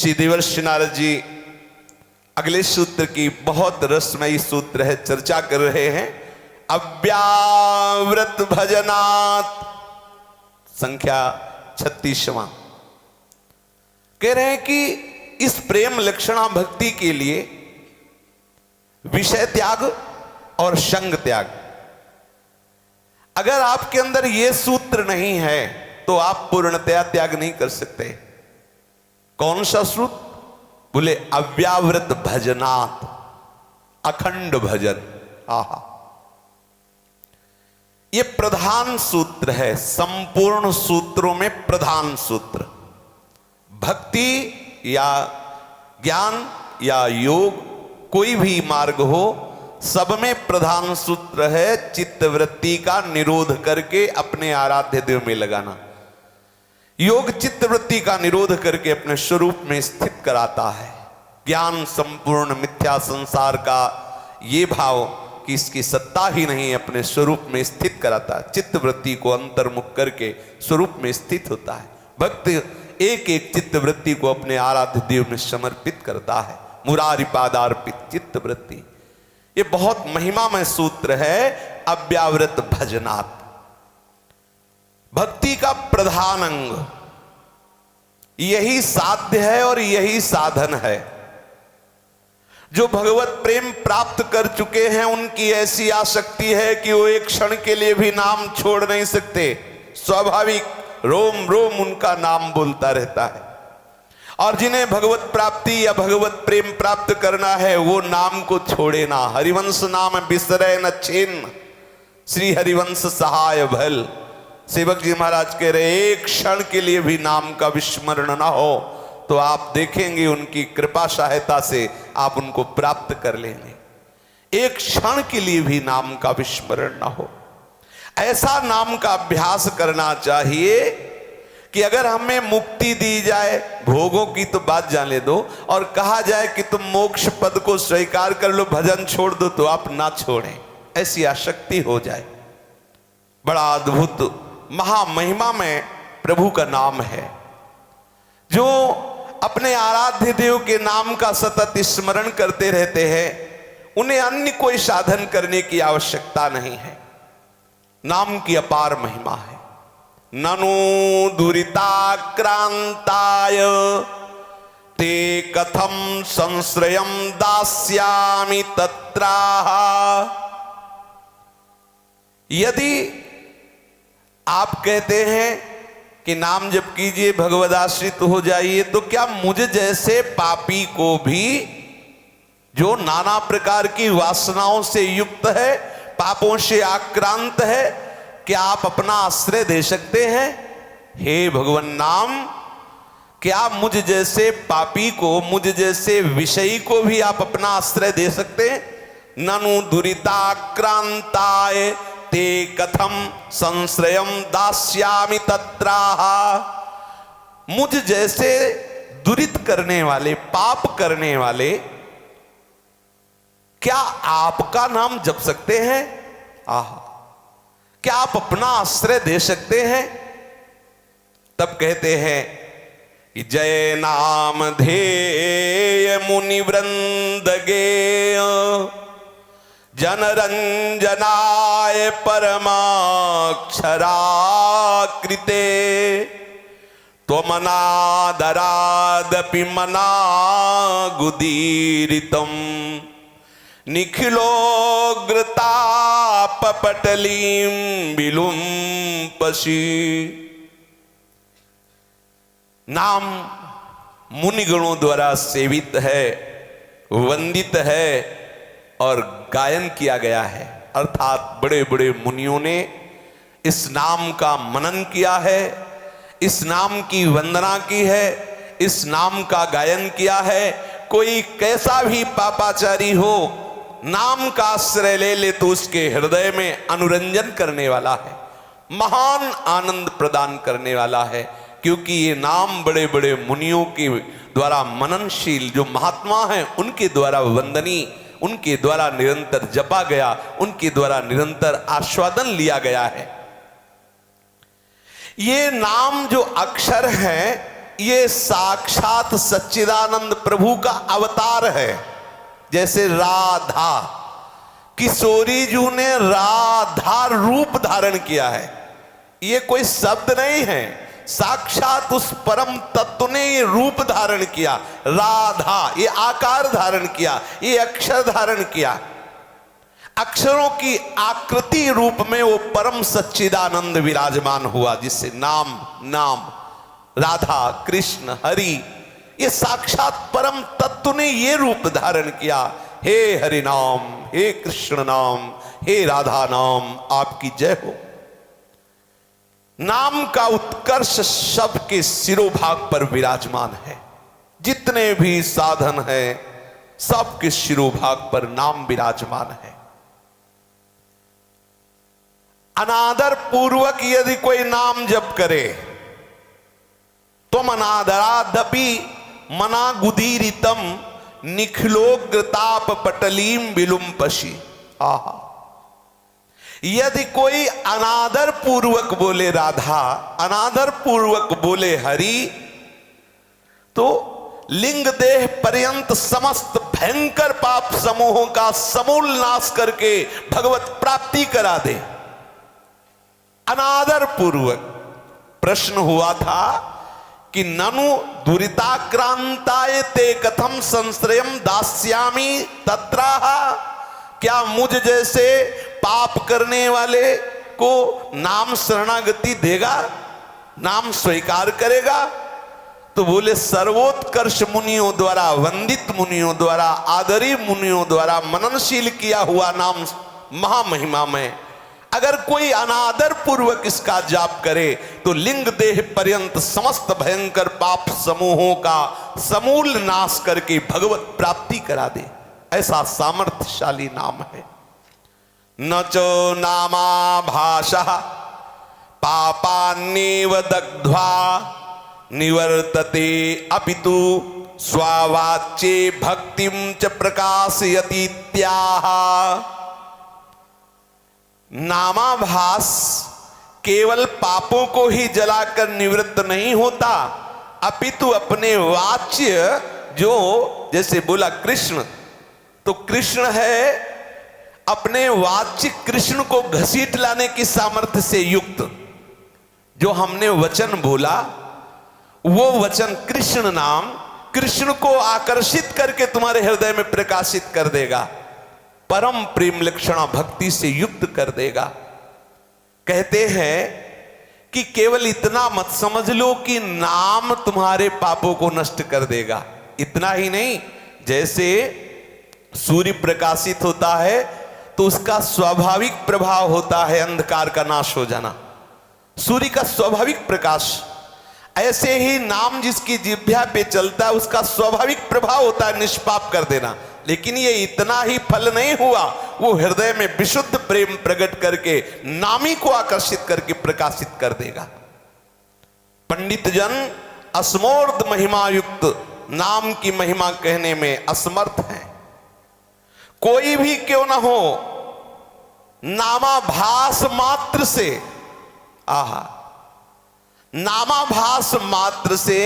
श्री देवर्षि नारद जी अगले सूत्र की बहुत रसमयी सूत्र है, चर्चा कर रहे हैं। अव्यावृत भजनात्, संख्या 36वां, कह रहे हैं कि इस प्रेम लक्षणा भक्ति के लिए विषय त्याग और संग त्याग, अगर आपके अंदर यह सूत्र नहीं है तो आप पूर्णतया त्याग नहीं कर सकते। कौन सा सूत्र? बोले अव्यावृत भजनात्, अखंड भजन। आहा, यह प्रधान सूत्र है, संपूर्ण सूत्रों में प्रधान सूत्र। भक्ति या ज्ञान या योग, कोई भी मार्ग हो, सब में प्रधान सूत्र है चित्तवृत्ति का निरोध करके अपने आराध्य देव में लगाना। योग चित्तवृत्ति का निरोध करके अपने स्वरूप में स्थित कराता है। ज्ञान संपूर्ण मिथ्या संसार का ये भाव कि इसकी सत्ता ही नहीं, अपने स्वरूप में स्थित कराता है। चित्तवृत्ति को अंतर्मुख करके स्वरूप में स्थित होता है। भक्त एक एक चित्तवृत्ति को अपने आराध्य देव में समर्पित करता है। मुरारी पादार्पित चित्तवृत्ति, ये बहुत महिमामय सूत्र है। अव्यावृत भजनात्, भक्ति का प्रधान अंग, यही साध्य है और यही साधन है। जो भगवत प्रेम प्राप्त कर चुके हैं उनकी ऐसी आसक्ति है कि वो एक क्षण के लिए भी नाम छोड़ नहीं सकते। स्वाभाविक रोम रोम उनका नाम बोलता रहता है। और जिन्हें भगवत प्राप्ति या भगवत प्रेम प्राप्त करना है वो नाम को छोड़े ना। हरिवंश नाम बिसरे न छिन्न, श्री हरिवंश सहाय भल। सेवक जी महाराज कह रहे, एक क्षण के लिए भी नाम का विस्मरण ना हो तो आप देखेंगे उनकी कृपा सहायता से आप उनको प्राप्त कर लेंगे। एक क्षण के लिए भी नाम का विस्मरण ना हो, ऐसा नाम का अभ्यास करना चाहिए कि अगर हमें मुक्ति दी जाए, भोगों की तो बात जाने दो, और कहा जाए कि तुम मोक्ष पद को स्वीकार कर लो, भजन छोड़ दो, तो आप ना छोड़ें। ऐसी आसक्ति हो जाए। बड़ा अद्भुत महामहिमा में प्रभु का नाम है। जो अपने आराध्य देव के नाम का सतत स्मरण करते रहते हैं, उन्हें अन्य कोई साधन करने की आवश्यकता नहीं है। नाम की अपार महिमा है। ननु दुरिताक्रांताय ते कथम संश्रयं दास्यामि तत्राह। यदि आप कहते हैं कि नाम जप कीजिए, भगवदाश्रित हो जाइए, तो क्या मुझ जैसे पापी को भी, जो नाना प्रकार की वासनाओं से युक्त है, पापों से आक्रांत है, क्या आप अपना आश्रय दे सकते हैं? हे भगवान नाम, क्या मुझ जैसे पापी को, मुझ जैसे विषयी को भी आप अपना आश्रय दे सकते हैं? ननु दुरिताक्रांताय ते कथम संश्रयं दास्यामि तत्राह। मुझ जैसे दुरित करने वाले, पाप करने वाले, क्या आपका नाम जप सकते हैं? आह, क्या आप अपना आश्रय दे सकते हैं? तब कहते हैं कि जय नाम धेय मुनि वृंद गेय, जनरंजनाय परमाक्षराकृते, त्वमनादरादपि मनागुदीरितम् निखिलोग्रतापपटलीं विलुम्पसि। नाम मुनिगणों द्वारा सेवित है, वंदित है और गायन किया गया है। अर्थात बड़े बड़े मुनियों ने इस नाम का मनन किया है, इस नाम की वंदना की है, इस नाम का गायन किया है। कोई कैसा भी पापाचारी हो, नाम का आश्रय ले ले तो उसके हृदय में अनुरंजन करने वाला है, महान आनंद प्रदान करने वाला है। क्योंकि ये नाम बड़े बड़े मुनियों के द्वारा मननशील, जो महात्मा हैं उनके द्वारा वंदनी, उनके द्वारा निरंतर जपा गया, उनके द्वारा निरंतर आस्वादन लिया गया है। ये नाम जो अक्षर है, ये साक्षात सच्चिदानंद प्रभु का अवतार है। जैसे राधा, किशोरी जी ने राधा रूप धारण किया है, ये कोई शब्द नहीं है, साक्षात उस परम तत्व ने ये रूप धारण किया। राधा, ये आकार धारण किया, ये अक्षर धारण किया। अक्षरों की आकृति रूप में वो परम सच्चिदानंद विराजमान हुआ, जिससे नाम राधा कृष्ण हरि, ये साक्षात परम तत्व ने ये रूप धारण किया। हे हरि नाम, हे कृष्ण नाम, हे राधा नाम, आपकी जय हो। नाम का उत्कर्ष सबके सिरोभाग पर विराजमान है। जितने भी साधन है सबके सिरोभाग पर नाम विराजमान है। अनादर पूर्वक यदि कोई नाम जप करे तो अनादरादपि मना गुदीरितम निखिलोग्रताप पटलीम विलुम्पशी। आहा, यदि कोई अनादर पूर्वक बोले राधा, अनादर पूर्वक बोले हरि, तो लिंग देह पर्यंत समस्त भयंकर पाप समूहों का समूल नाश करके भगवत प्राप्ति करा दे। अनादर पूर्वक। प्रश्न हुआ था कि ननु दुरिताक्रांताय ते कथम संश्रयम दास्यामि तत्राह, क्या मुझ जैसे पाप करने वाले को नाम शरणागति देगा, नाम स्वीकार करेगा? तो बोले सर्वोत्कर्ष मुनियों द्वारा, वंदित मुनियों द्वारा, आदरी मुनियों द्वारा मननशील किया हुआ नाम महामहिमा में अगर कोई अनादर पूर्वक इसका जाप करे तो लिंग देह पर्यंत समस्त भयंकर पाप समूहों का समूल नाश करके भगवत प्राप्ति करा दे। ऐसा सामर्थ्यशाली नाम है। न चो नामा भाषा पापान्नेव दग्ध्वा निवर्तते अपितु स्वावाच्ये भक्तिं च प्रकाशयति इत्याह। नामाभास केवल पापों को ही जलाकर निवृत्त नहीं होता, अपितु अपने वाच्य, जो जैसे बोला कृष्ण, तो कृष्ण है, अपने वाच्य कृष्ण को घसीट लाने की सामर्थ्य से युक्त जो हमने वचन बोला, वो वचन कृष्ण नाम कृष्ण को आकर्षित करके तुम्हारे हृदय में प्रकाशित कर देगा, परम प्रेम लक्षणा भक्ति से युक्त कर देगा। कहते हैं कि केवल इतना मत समझ लो कि नाम तुम्हारे पापों को नष्ट कर देगा। इतना ही नहीं, जैसे सूर्य प्रकाशित होता है तो उसका स्वाभाविक प्रभाव होता है अंधकार का नाश हो जाना, सूर्य का स्वाभाविक प्रकाश, ऐसे ही नाम जिसकी जिह्वा पे चलता है उसका स्वाभाविक प्रभाव होता है निष्पाप कर देना। लेकिन ये इतना ही फल नहीं हुआ, वो हृदय में विशुद्ध प्रेम प्रकट करके नामी को आकर्षित करके प्रकाशित कर देगा। पंडित जन असमोर्ध महिमा युक्त नाम की महिमा कहने में असमर्थ हैं। कोई भी क्यों न हो, नामाभास मात्र से, आहा, नामाभास मात्र से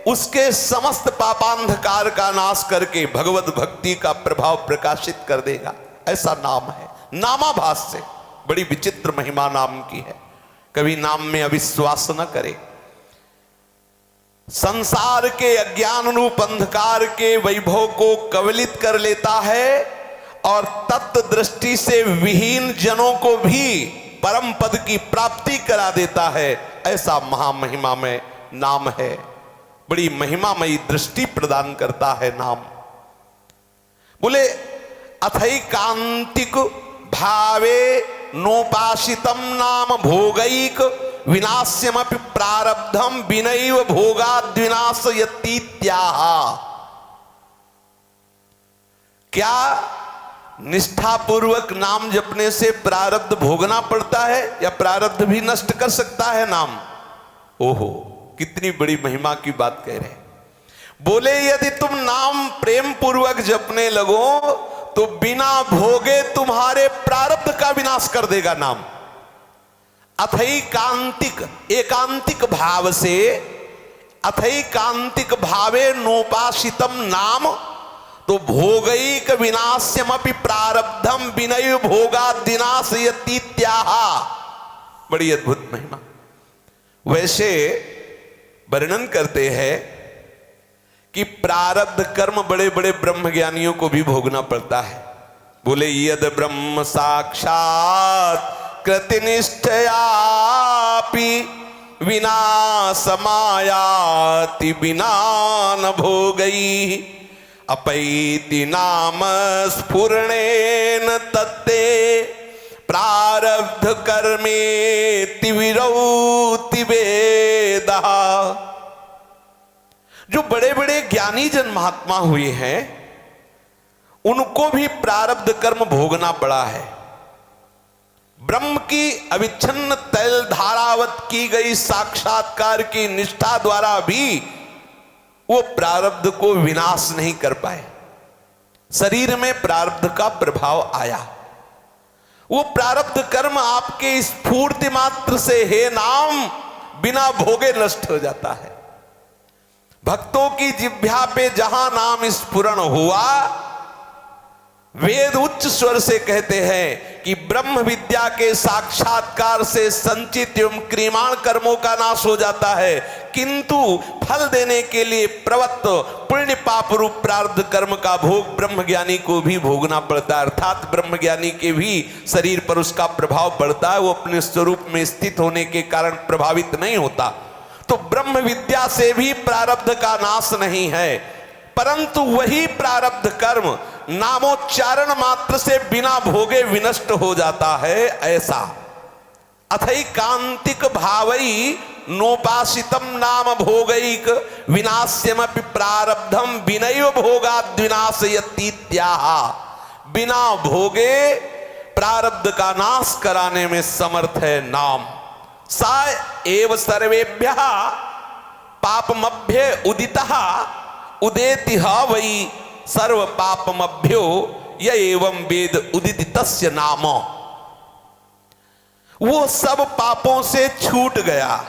उसके समस्त पापांधकार का नाश करके भगवत भक्ति का प्रभाव प्रकाशित कर देगा। ऐसा नाम है, नामाभास से। बड़ी विचित्र महिमा नाम की है। कभी नाम में अविश्वास न करे। संसार के अज्ञान रूप अंधकार के वैभव को कवलित कर लेता है और तत्व दृष्टि से विहीन जनों को भी परम पद की प्राप्ति करा देता है। ऐसा महामहिमा में नाम है। बड़ी महिमामयी दृष्टि प्रदान करता है नाम। बोले अथैकांतिक भावे नोपासितम नाम भोगैक विनाश्यमपि प्रारब्धम विनैव भोगाद्विनाशयतीत्याह। क्या निष्ठापूर्वक नाम जपने से प्रारब्ध भोगना पड़ता है या प्रारब्ध भी नष्ट कर सकता है नाम? ओहो, कितनी बड़ी महिमा की बात कह रहे हैं। बोले यदि तुम नाम प्रेम पूर्वक जपने लगो तो बिना भोगे तुम्हारे प्रारब्ध का विनाश कर देगा नाम। अथैकांतिक, एकांतिक भाव से अथैकांतिक भावे नोपासितम नाम, तो भोगैक विनाश्यमपि प्रारब्धम विनय भोगादिनाशयतीत्याह। बड़ी अद्भुत महिमा। वैसे वर्णन करते हैं कि प्रारब्ध कर्म बड़े बड़े ब्रह्मज्ञानियों को भी भोगना पड़ता है। बोले यद ब्रह्म साक्षात कृतिनिष्ठयापि विना समायाति विना न भोगई, अपैति नाम स्फुरणेन तत्ते प्रारब्ध कर्मेति विरौति वेदः। जो बड़े बड़े ज्ञानी जन महात्मा हुए हैं उनको भी प्रारब्ध कर्म भोगना पड़ा है। ब्रह्म की अविच्छिन्न तैल धारावत की गई साक्षात्कार की निष्ठा द्वारा भी वो प्रारब्ध को विनाश नहीं कर पाए। शरीर में प्रारब्ध का प्रभाव आया। वो प्रारब्ध कर्म आपके स्फूर्ति मात्र से हे नाम बिना भोगे नष्ट हो जाता है। भक्तों की जिह्वा पे जहां नाम स्फुरण हुआ, वेद उच्च स्वर से कहते हैं कि ब्रह्म विद्या के साक्षात्कार से संचित एवं क्रियमाण कर्मों का नाश हो जाता है, किंतु फल देने के लिए प्रवत्त पुण्य पाप रूप प्रारब्ध कर्म का भोग ब्रह्मज्ञानी को भी भोगना पड़ता है। अर्थात ब्रह्मज्ञानी के भी शरीर पर उसका प्रभाव पड़ता है। वो अपने स्वरूप में स्थित होने के कारण प्रभावित नहीं होता। तो ब्रह्म विद्या से भी प्रारब्ध का नाश नहीं है, परंतु वही प्रारब्ध कर्म नामोच्चारण मात्र से बिना भोगे विनष्ट हो जाता है। ऐसा अथैकांतिक भावई नोपासितम नाम भोगैक विनाश्यमपि प्रारब्धम विनय भोगाद्विनाशयतीत्याह। बिना भोगे प्रारब्ध का नाश कराने में समर्थ है नाम। सा एव सर्वेभ्यः पापमभ्य उदितः उदेति वै सर्व पापमभ्यो य एवं वेद उदित तस्य नाम। वो सब पापों से छूट गया।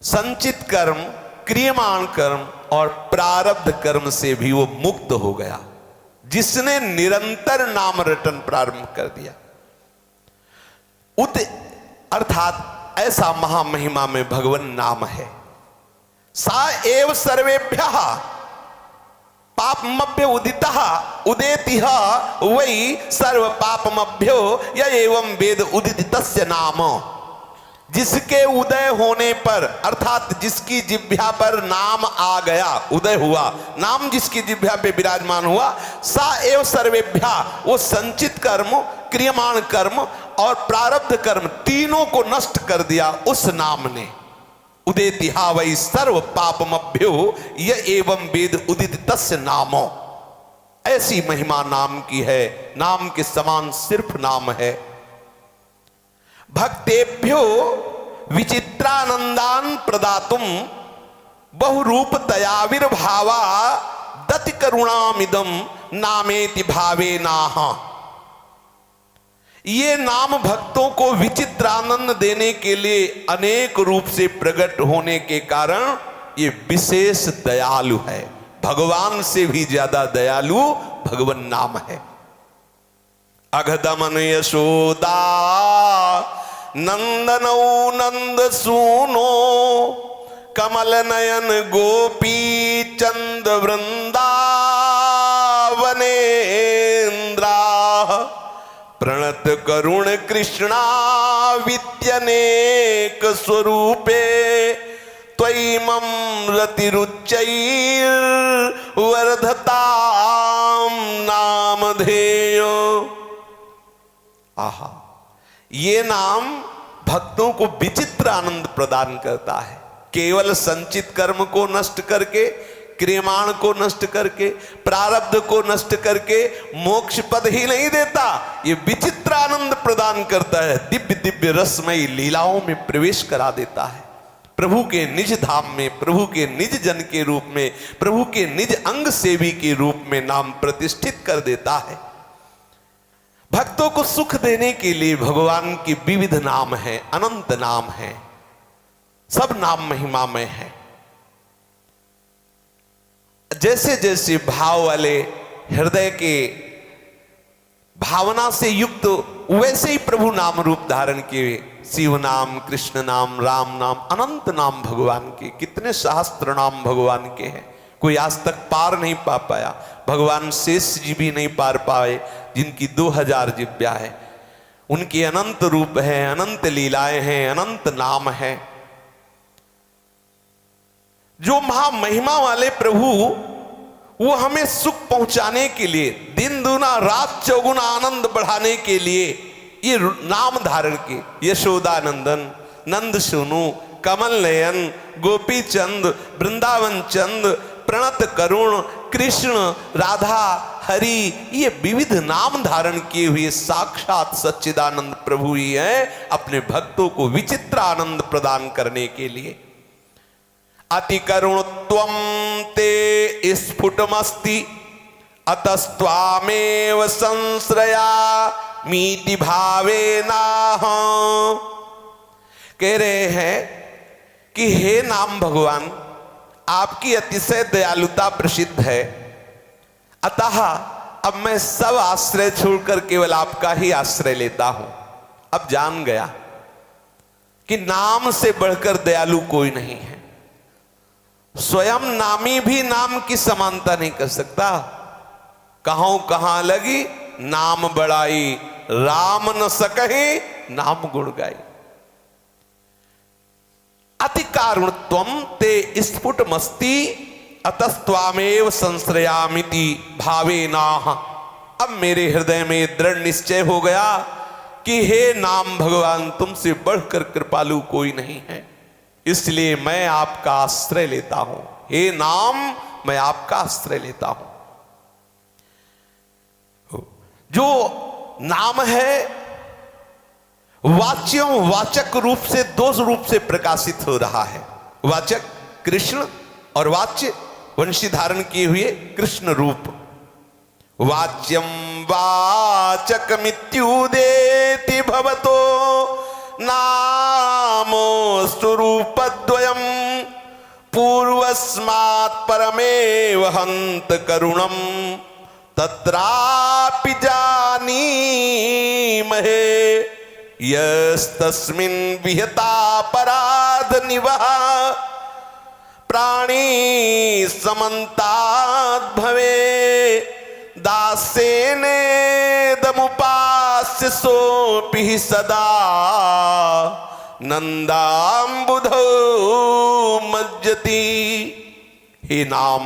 संचित कर्म, क्रियमाण कर्म और प्रारब्ध कर्म से भी वो मुक्त हो गया, जिसने निरंतर नाम रटन प्रारंभ कर दिया। अर्थात ऐसा महामहिमा में भगवान नाम है। सा एव सर्वेभ्यः पापमभ्य उदितः उदेतिह वै सर्व पापमभ्यो य एवं वेद उदित तस्य नाम। जिसके उदय होने पर, अर्थात जिसकी जिह्वा पर नाम आ गया, उदय हुआ, नाम जिसकी जिह्वा पे विराजमान हुआ, सा एव सर्वेभ्या, वो संचित कर्म, क्रियमाण कर्म और प्रारब्ध कर्म तीनों को नष्ट कर दिया उस नाम ने। उदेति वै सर्व पापमभ्यो य एवं वेद उदित तस्य नामो। ऐसी महिमा नाम की है। नाम के समान सिर्फ नाम है। भक्तेभ्यो विचित्रानंदान प्रदातुम बहुरूप तयाविर्भावा दति करुणामिदम नामेति भावे नाह। ये नाम भक्तों को विचित्र आनंद देने के लिए अनेक रूप से प्रकट होने के कारण ये विशेष दयालु है। भगवान से भी ज्यादा दयालु भगवान नाम है। अघदमन यशोदा नंदनौ नंद सूनो कमल नयन गोपी चंद वृंदावनेन्द्रा प्रणत करुण कृष्णा वित्यनेक स्वरूपे त्वयिमं रतिरुच्चैर् वर्धतां नामधेयो। आहा, ये नाम भक्तों को विचित्र आनंद प्रदान करता है। केवल संचित कर्म को नष्ट करके, क्रियमाण को नष्ट करके, प्रारब्ध को नष्ट करके मोक्ष पद ही नहीं देता, ये विचित्र आनंद प्रदान करता है। दिव्य दिव्य रसमयी लीलाओं में प्रवेश करा देता है। प्रभु के निज धाम में, प्रभु के निज जन के रूप में, प्रभु के निज अंग सेवी के रूप में नाम प्रतिष्ठित कर देता है। भक्तों को सुख देने के लिए भगवान के विविध नाम हैं, अनंत नाम हैं। सब नाम महिमामय है। जैसे जैसे भाव वाले हृदय के भावना से युक्त वैसे ही प्रभु नाम रूप धारण किए। शिव नाम, कृष्ण नाम, राम नाम, अनंत नाम भगवान के, कितने सहस्त्र नाम भगवान के हैं, कोई आज तक पार नहीं पा पाया। भगवान शेष जी भी नहीं पार पाए जिनकी 2000 जिब्या है। उनके अनंत रूप है, अनंत लीलाएं हैं, अनंत नाम है। जो महामहिमा वाले प्रभु वो हमें सुख पहुंचाने के लिए, दिन दूना रात चौगुना आनंद बढ़ाने के लिए ये नाम धारण किए। यशोदानंदन, नंद सोनू, कमल नयन, गोपी चंद, वृंदावन चंद, प्रणत करुण, कृष्ण, राधा, हरि, ये विविध नाम धारण किए हुए साक्षात सच्चिदानंद प्रभु ही हैं अपने भक्तों को विचित्र आनंद प्रदान करने के लिए। अति करुणत्वं ते स्फुटमस्ति अतस्त्वामेव संश्रया मीति भावेनाह। कह रहे हैं कि हे नाम भगवान, आपकी अतिशय दयालुता प्रसिद्ध है, अतः अब मैं सब आश्रय छोड़कर केवल आपका ही आश्रय लेता हूं। अब जान गया कि नाम से बढ़कर दयालु कोई नहीं है। स्वयं नामी भी नाम की समानता नहीं कर सकता। कहां कहां लगी नाम बड़ाई, राम न सकहि नाम गुण गाई। अति कारुणत्वं ते स्फुटमस्ति अतस्त्वामेव संश्रयामिति भावेनाह। अब मेरे हृदय में दृढ़ निश्चय हो गया कि हे नाम भगवान, तुमसे बढ़कर कृपालु कोई नहीं है, इसलिए मैं आपका आश्रय लेता हूं। हे नाम, मैं आपका आश्रय लेता हूं। जो नाम है वाच्यों वाचक रूप से दो रूप से प्रकाशित हो रहा है। वाचक कृष्ण और वाच्य वंशी धारण किए हुए कृष्ण रूप। वाच्यम वाचक मित्युदेति भवतो नामो स्वरूपद्वयम् पूर्वस्मात् परमेव हन्त करुणम् तत्रापि जानीमहे यस्तस्मिन् विहतापराध निवः प्राणी समन्ताद् भवे दासेनेदमुपास्य सोऽपि सदा नंदाम्बुधौ मज्जति। हे नाम,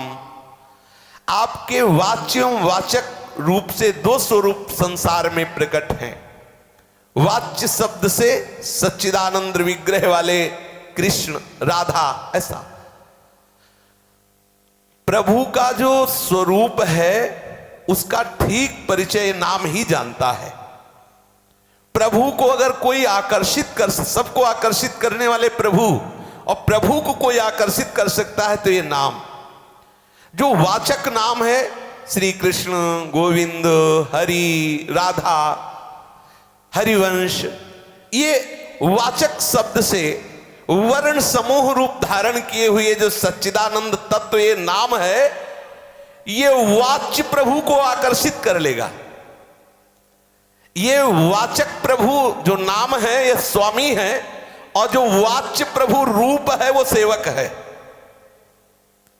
आपके वाच्यों वाचक रूप से दो स्वरूप संसार में प्रकट हैं। वाच्य शब्द से सच्चिदानंद विग्रह वाले कृष्ण, राधा, ऐसा प्रभु का जो स्वरूप है उसका ठीक परिचय नाम ही जानता है। प्रभु को अगर कोई आकर्षित कर, सबको आकर्षित करने वाले प्रभु, और प्रभु को कोई आकर्षित कर सकता है तो ये नाम, जो वाचक नाम है श्री कृष्ण, गोविंद, हरि, राधा, हरिवंश, ये वाचक शब्द से वर्ण समूह रूप धारण किए हुए जो सच्चिदानंद तत्व ये नाम है, ये वाच्य प्रभु को आकर्षित कर लेगा। ये वाचक प्रभु जो नाम है ये स्वामी है, और जो वाच्य प्रभु रूप है वो सेवक है।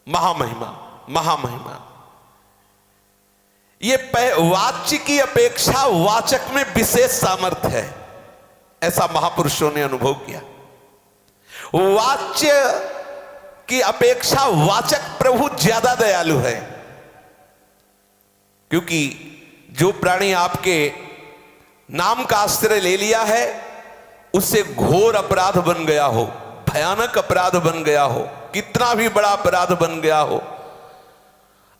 महामहिमा, महामहिमा। ये वाच्य की अपेक्षा वाचक में विशेष सामर्थ्य है, ऐसा महापुरुषों ने अनुभव किया। वाच्य की अपेक्षा वाचक प्रभु ज्यादा दयालु है, क्योंकि जो प्राणी आपके नाम का आश्रय ले लिया है उससे घोर अपराध बन गया हो, भयानक अपराध बन गया हो, कितना भी बड़ा अपराध बन गया हो,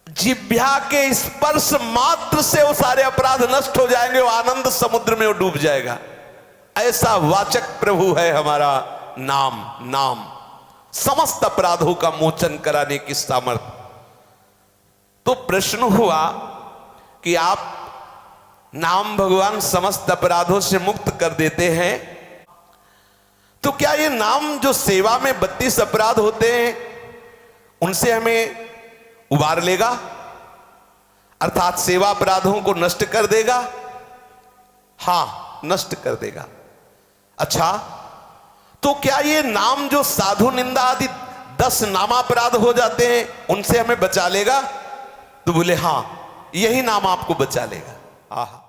जिह्वा के स्पर्श मात्र से वो सारे अपराध नष्ट हो जाएंगे, वो आनंद समुद्र में वो डूब जाएगा। ऐसा वाचक प्रभु है हमारा नाम। नाम समस्त अपराधों का मोचन कराने की सामर्थ्य। तो प्रश्न हुआ कि आप नाम भगवान समस्त अपराधों से मुक्त कर देते हैं, तो क्या ये नाम जो सेवा में 32 अपराध होते हैं उनसे हमें उबार लेगा, अर्थात सेवा अपराधों को नष्ट कर देगा? हां, नष्ट कर देगा। अच्छा, तो क्या ये नाम जो साधु निंदा आदि 10 नामापराध हो जाते हैं उनसे हमें बचा लेगा? तो बोले हां, यही नाम आपको बचा लेगा। आहा,